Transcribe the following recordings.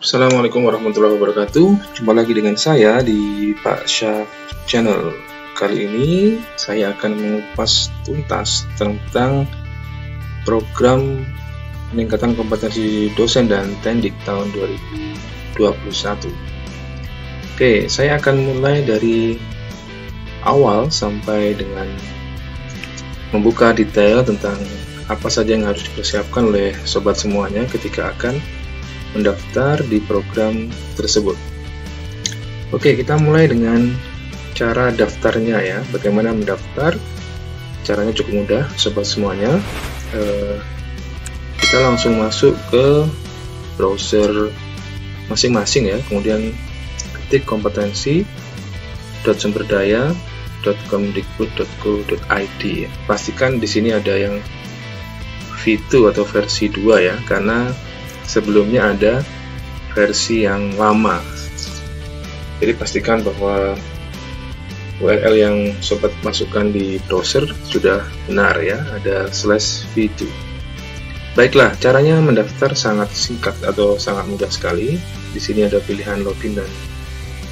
Assalamualaikum warahmatullahi wabarakatuh. Jumpa lagi dengan saya di Pak Syaf Channel. Kali ini saya akan mengupas tuntas tentang program peningkatan kompetensi dosen dan tendik tahun 2021. Oke, saya akan mulai dari awal sampai dengan membuka detail tentang apa saja yang harus dipersiapkan oleh sobat semuanya ketika akan mendaftar di program tersebut. Oke, kita mulai dengan cara daftarnya ya. Bagaimana mendaftar? Caranya cukup mudah, sobat semuanya. Kita langsung masuk ke browser masing-masing ya. Kemudian ketik kompetensi.sumberdaya.kemdikbud.go.id. Pastikan di sini ada yang V2 atau versi 2 ya, karena sebelumnya ada versi yang lama. Jadi pastikan bahwa URL yang sobat masukkan di browser sudah benar ya, ada /v2. Baiklah, caranya mendaftar sangat singkat atau sangat mudah sekali. Di sini ada pilihan login dan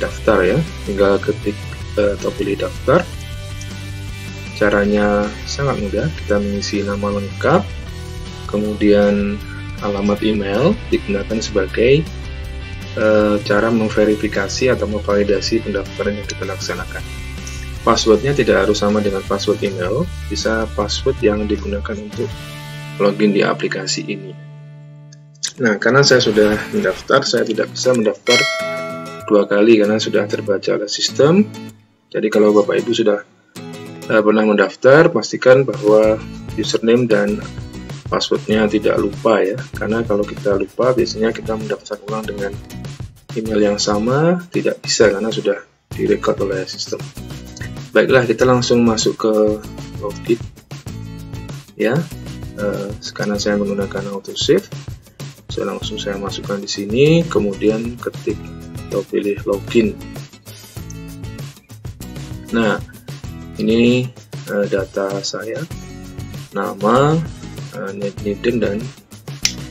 daftar ya, tinggal ketik atau pilih daftar. Caranya sangat mudah, kita mengisi nama lengkap, kemudian alamat email digunakan sebagai cara memverifikasi atau memvalidasi pendaftaran yang kita laksanakan. Passwordnya tidak harus sama dengan password email, bisa password yang digunakan untuk login di aplikasi ini. Nah, karena saya sudah mendaftar, saya tidak bisa mendaftar dua kali karena sudah terbaca oleh sistem. Jadi kalau Bapak Ibu sudah pernah mendaftar, pastikan bahwa username dan passwordnya tidak lupa ya, karena kalau kita lupa biasanya kita mendaftar ulang dengan email yang sama tidak bisa karena sudah direkod oleh sistem. Baiklah, kita langsung masuk ke login ya. Sekarang saya menggunakan autosave, saya masukkan di sini, kemudian ketik atau pilih login. Nah, ini data saya, nama, NIDN, dan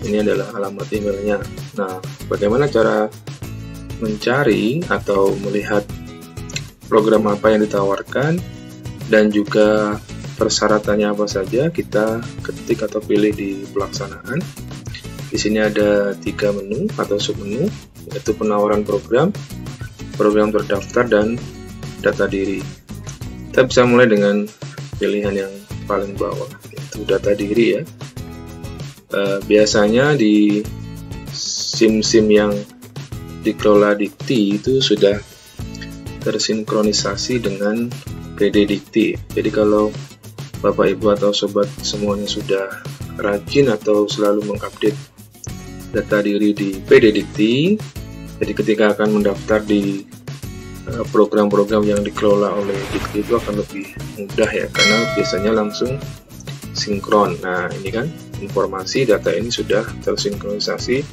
ini adalah alamat emailnya. Nah, bagaimana cara mencari atau melihat program apa yang ditawarkan dan juga persyaratannya apa saja, kita ketik atau pilih di pelaksanaan. Di sini ada 3 menu atau submenu, yaitu penawaran program, program terdaftar, dan data diri. Kita bisa mulai dengan pilihan yang paling bawah, yaitu data diri ya. Biasanya di SIM-SIM yang dikelola Dikti itu sudah tersinkronisasi dengan PD Dikti. Jadi kalau Bapak Ibu atau sobat semuanya sudah rajin atau selalu mengupdate data diri di PD Dikti, jadi ketika akan mendaftar di program-program yang dikelola oleh Dikti itu akan lebih mudah ya, karena biasanya langsung sinkron. Nah, ini kan informasi data ini sudah tersinkronisasi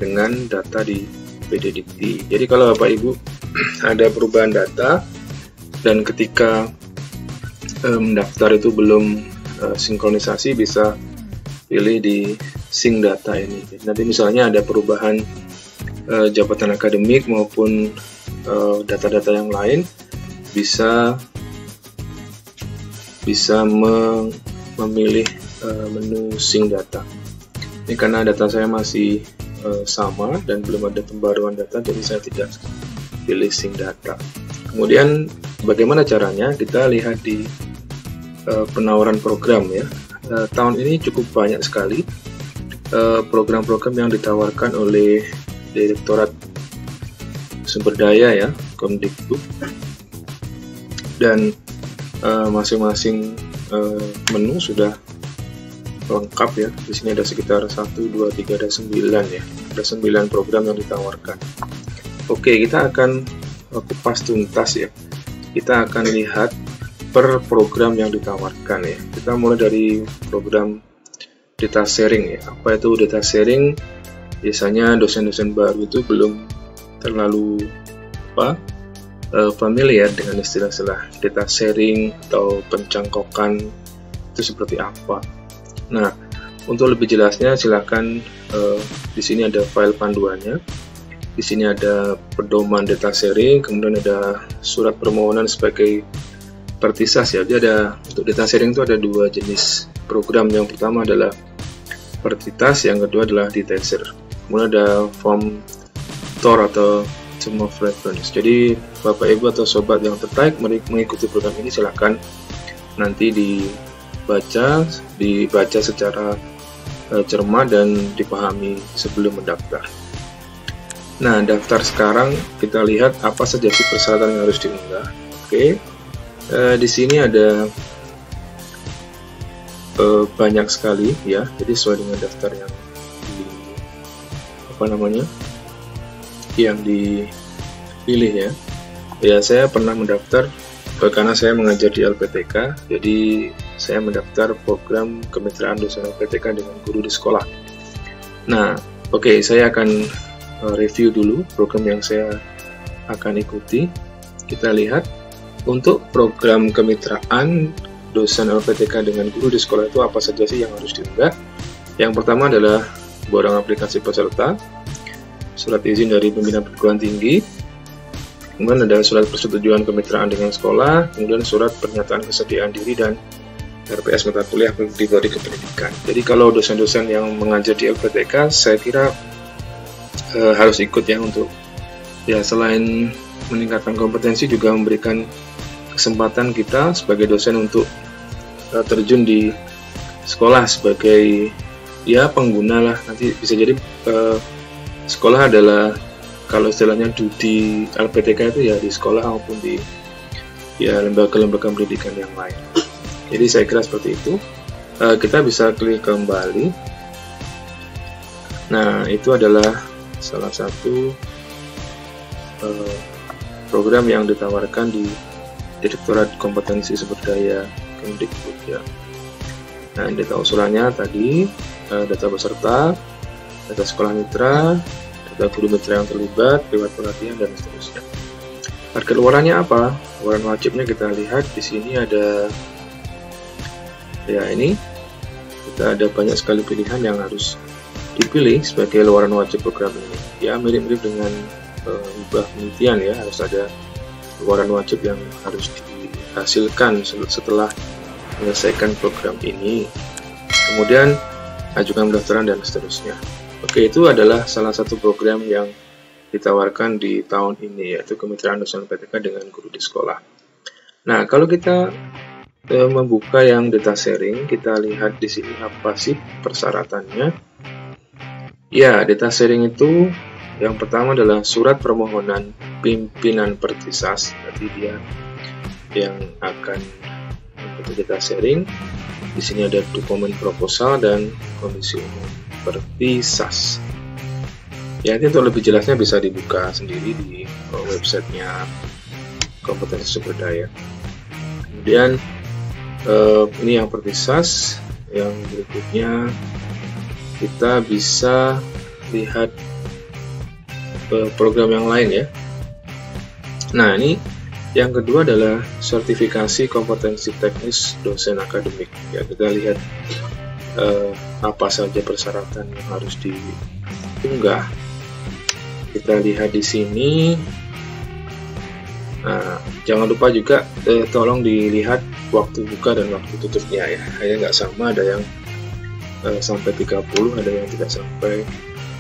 dengan data di PD Dikti. Jadi kalau Bapak Ibu ada perubahan data dan ketika mendaftar itu belum sinkronisasi, bisa pilih di sync data ini. Jadi nanti misalnya ada perubahan jabatan akademik maupun data-data yang lain, bisa memilih menu sync data. Ini karena data saya masih sama dan belum ada pembaruan data, jadi saya tidak pilih sync data. Kemudian bagaimana caranya? Kita lihat di penawaran program ya. Tahun ini cukup banyak sekali program-program yang ditawarkan oleh Direktorat Sumber Daya ya, Kemdikbud, dan masing-masing menu sudah lengkap ya. Di sini ada sekitar 1, 2, 3, ada 9 ya. Ada 9 program yang ditawarkan. Oke, kita akan kupas tuntas ya. Kita akan lihat per program yang ditawarkan ya. Kita mulai dari program data sharing ya. Apa itu data sharing? Biasanya dosen-dosen baru itu belum terlalu familiar dengan istilah-istilah data sharing atau pencangkokan itu seperti apa. Nah, untuk lebih jelasnya silakan di sini ada file panduannya. Di sini ada pedoman data sharing, kemudian ada surat permohonan sebagai pertisas ya. Jadi ada untuk data sharing itu ada dua jenis program. Yang pertama adalah pertisas, yang kedua adalah detacher. Kemudian ada form TOR atau term of reference. Jadi Bapak Ibu atau sobat yang tertarik mengikuti program ini silahkan nanti dibaca secara cermat dan dipahami sebelum mendaftar. Nah, daftar sekarang kita lihat apa saja sih persyaratan yang harus diunggah. Oke, di sini ada banyak sekali ya. Jadi sesuai dengan daftar yang dipilih ya. Ya, saya pernah mendaftar karena saya mengajar di LPTK. Jadi saya mendaftar program kemitraan dosen LPTK dengan guru di sekolah. Nah, oke, saya akan review dulu program yang saya akan ikuti. Kita lihat untuk program kemitraan dosen LPTK dengan guru di sekolah itu apa saja sih yang harus diunggah. Yang pertama adalah borang aplikasi peserta, surat izin dari pimpinan perguruan tinggi, kemudian ada surat persetujuan kemitraan dengan sekolah, kemudian surat pernyataan kesediaan diri dan RPS mata kuliah pribadi kependidikan. Jadi kalau dosen-dosen yang mengajar di LPTK, saya kira harus ikut ya, untuk ya selain meningkatkan kompetensi juga memberikan kesempatan kita sebagai dosen untuk terjun di sekolah sebagai ya pengguna lah. Nanti bisa jadi sekolah adalah kalau istilahnya di LPTK itu ya di sekolah maupun di ya lembaga-lembaga pendidikan yang lain. Jadi saya kira seperti itu. Kita bisa klik kembali. Nah, itu adalah salah satu program yang ditawarkan di Direktorat Kompetensi Sumber Daya Kemdikbud ya. Nah, data usulannya tadi data peserta, data sekolah mitra, data guru mitra yang terlibat, riwayat pelatihan dan seterusnya. Target luarannya apa? Luaran wajibnya kita lihat di sini ada ya, ini kita ada banyak sekali pilihan yang harus dipilih sebagai luaran wajib program ini. Ya, mirip-mirip dengan hibah penelitian ya, harus ada luaran wajib yang harus dihasilkan setelah menyelesaikan program ini. Kemudian ajukan pendaftaran dan seterusnya. Oke, itu adalah salah satu program yang ditawarkan di tahun ini, yaitu kemitraan dosen LPTK dengan guru di sekolah. Nah, kalau kita membuka yang data sharing, kita lihat di sini apa sih persyaratannya. Ya, data sharing itu yang pertama adalah surat permohonan pimpinan pertisas. Jadi dia yang akan mengikuti data sharing. Di sini ada dokumen proposal dan kondisi umum pertisas. Ya, nanti untuk lebih jelasnya bisa dibuka sendiri di websitenya Kompetensi Sumber Daya. Kemudian ini yang pertisas. Yang berikutnya kita bisa lihat program yang lain ya. Nah, ini yang kedua adalah sertifikasi kompetensi teknis dosen akademik. Ya, kita lihat apa saja persyaratan yang harus diunggah. Kita lihat di sini. Nah, jangan lupa juga tolong dilihat waktu buka dan waktu tutupnya ya. Hanya nggak sama, ada yang sampai 30, ada yang tidak sampai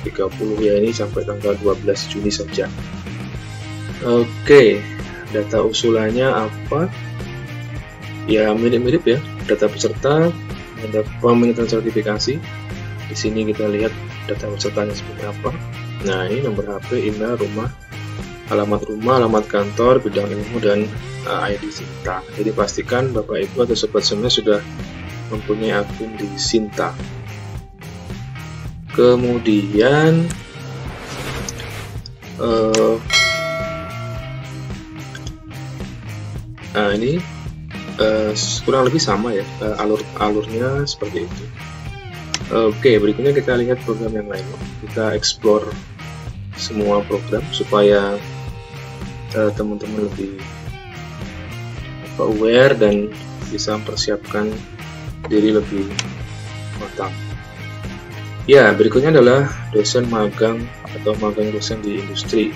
30 ya, ini sampai tanggal 12 Juni saja. Oke, data usulannya apa? Ya, mirip-mirip ya, data peserta, ada pemintaan sertifikasi. Di sini kita lihat data pesertanya seperti apa. Nah, ini nomor HP, email, rumah, alamat kantor, bidang ilmu, dan ID Sinta. Jadi pastikan Bapak Ibu atau Sobat semua sudah mempunyai akun di Sinta. Kemudian nah, ini kurang lebih sama ya, alurnya seperti itu. Oke, berikutnya kita lihat program yang lain. Kita explore semua program supaya teman-teman lebih aware dan bisa mempersiapkan diri lebih matang. Ya, berikutnya adalah dosen magang atau magang dosen di industri.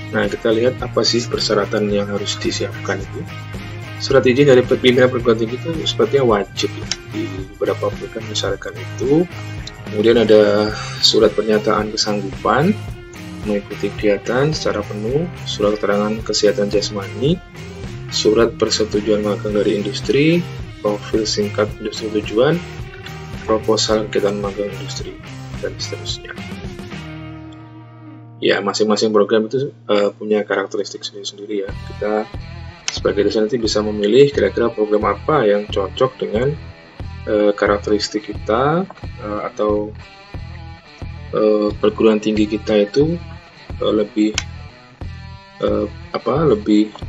Nah, kita lihat apa sih persyaratan yang harus disiapkan itu. Surat izin dari pimpinan perguruan tinggi itu sepertinya wajib ya, di beberapa program masyarakat itu. Kemudian ada surat pernyataan kesanggupan mengikuti kegiatan secara penuh, surat keterangan kesehatan jasmani, surat persetujuan magang dari industri, profil singkat industri tujuan, proposal kegiatan magang industri, dan seterusnya. Ya, masing-masing program itu punya karakteristik sendiri-sendiri ya. Kita sebagai dosen nanti bisa memilih kira-kira program apa yang cocok dengan karakteristik kita atau perguruan tinggi kita itu lebih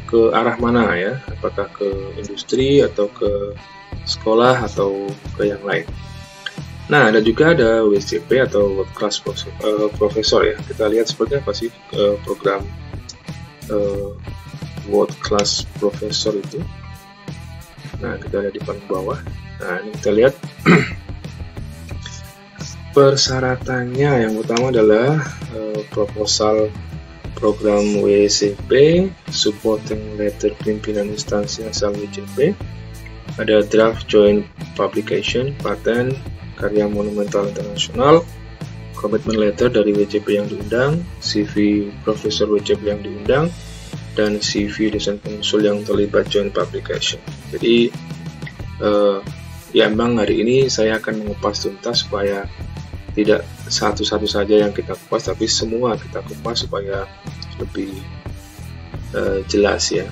ke arah mana ya, apakah ke industri atau ke sekolah atau ke yang lain. Nah, ada WCP atau World Class Professor ya. Kita lihat seperti apa sih program World Class Professor itu. Nah, kita lihat di paling bawah. Nah, ini kita lihat persyaratannya. Yang utama adalah proposal program WCP, supporting letter pimpinan instansi asal WCP, ada draft joint publication, paten, karya monumental internasional, commitment letter dari WCP yang diundang, CV profesor WCP yang diundang, dan CV dosen pengusul yang terlibat joint publication. Jadi ya memang hari ini saya akan mengupas tuntas supaya tidak satu-satu saja yang kita kupas, tapi semua kita kupas supaya lebih jelas ya.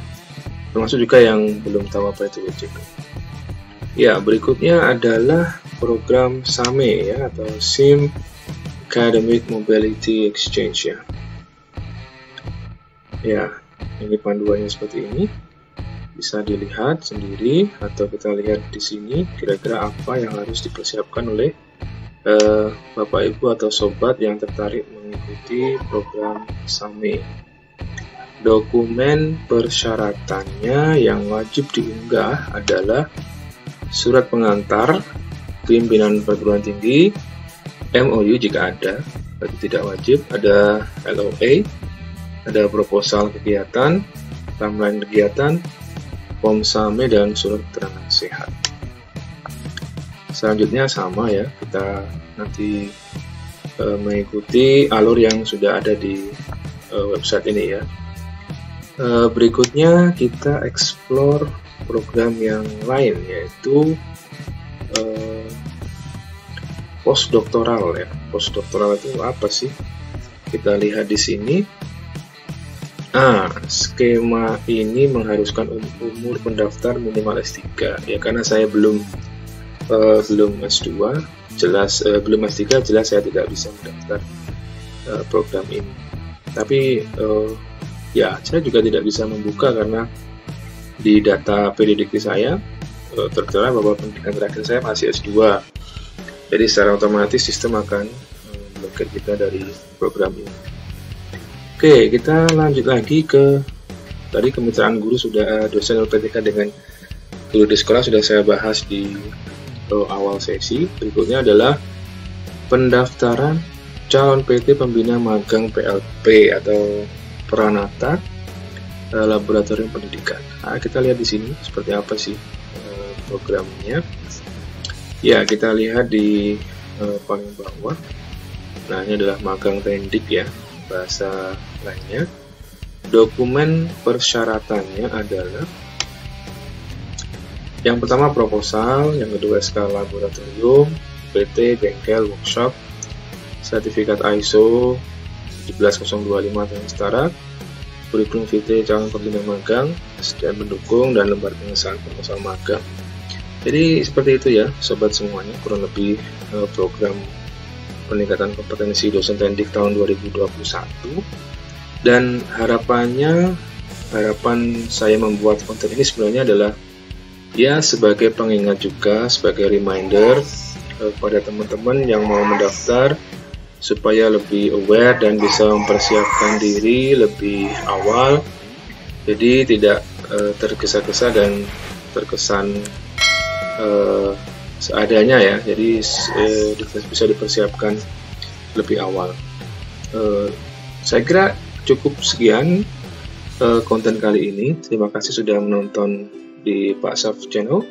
Termasuk juga yang belum tahu apa itu WCP. Ya, berikutnya adalah program SAME ya, atau SIM Academic Mobility Exchange ya. Ya, ini panduannya seperti ini. Bisa dilihat sendiri atau kita lihat di sini kira-kira apa yang harus dipersiapkan oleh Bapak Ibu atau sobat yang tertarik mengikuti program SAME. Dokumen persyaratannya yang wajib diunggah adalah surat pengantar pimpinan perguruan tinggi, MOU jika ada, berarti tidak wajib, ada LOA, ada proposal kegiatan, timeline kegiatan, form SAME, dan surat keterangan sehat. Selanjutnya sama ya, kita nanti mengikuti alur yang sudah ada di website ini ya. Berikutnya kita explore program yang lain, yaitu postdoktoral ya. Postdoktoral itu apa sih? Kita lihat di sini. Skema ini mengharuskan umur pendaftar minimal S3 ya, karena saya belum S2, jelas belum S3, jelas saya tidak bisa mendaftar program ini. Tapi ya, saya juga tidak bisa membuka karena di data periodikti saya tertera bahwa pendidikan terakhir saya masih S2. Jadi secara otomatis sistem akan memblokir kita dari program ini. Oke, kita lanjut lagi ke tadi kemitraan guru sudah dosen LPTK dengan guru di sekolah sudah saya bahas di awal sesi. Berikutnya adalah pendaftaran calon PT pembina magang PLP atau Pranata Laboratorium Pendidikan. Nah, kita lihat di sini seperti apa sih programnya. Ya, kita lihat di paling bawah. Nah, ini adalah magang tendik ya, bahasa lainnya. Dokumen persyaratannya adalah yang pertama proposal, yang kedua SK laboratorium, PT, bengkel, workshop, sertifikat ISO 17025 dan setara, kurikulum vitae calon pembina magang, SDM pendukung, dan lembar pengesahan proposal magang. Jadi seperti itu ya sobat semuanya, kurang lebih program peningkatan kompetensi dosen tendik tahun 2021. Dan harapan saya membuat konten ini sebenarnya adalah ya sebagai pengingat juga, sebagai reminder pada teman-teman yang mau mendaftar supaya lebih aware dan bisa mempersiapkan diri lebih awal, jadi tidak tergesa-gesa dan terkesan seadanya ya, jadi bisa dipersiapkan lebih awal. Saya kira cukup sekian konten kali ini. Terima kasih sudah menonton di Pak Saf Channel.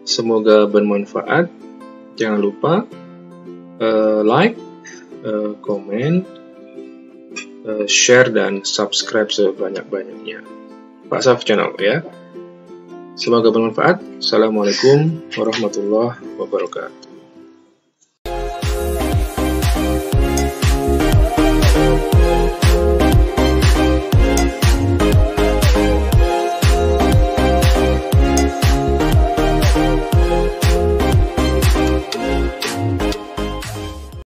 Semoga bermanfaat. Jangan lupa like, komen, share, dan subscribe sebanyak-banyaknya Pak Saf Channel ya. Semoga bermanfaat. Assalamualaikum warahmatullahi wabarakatuh.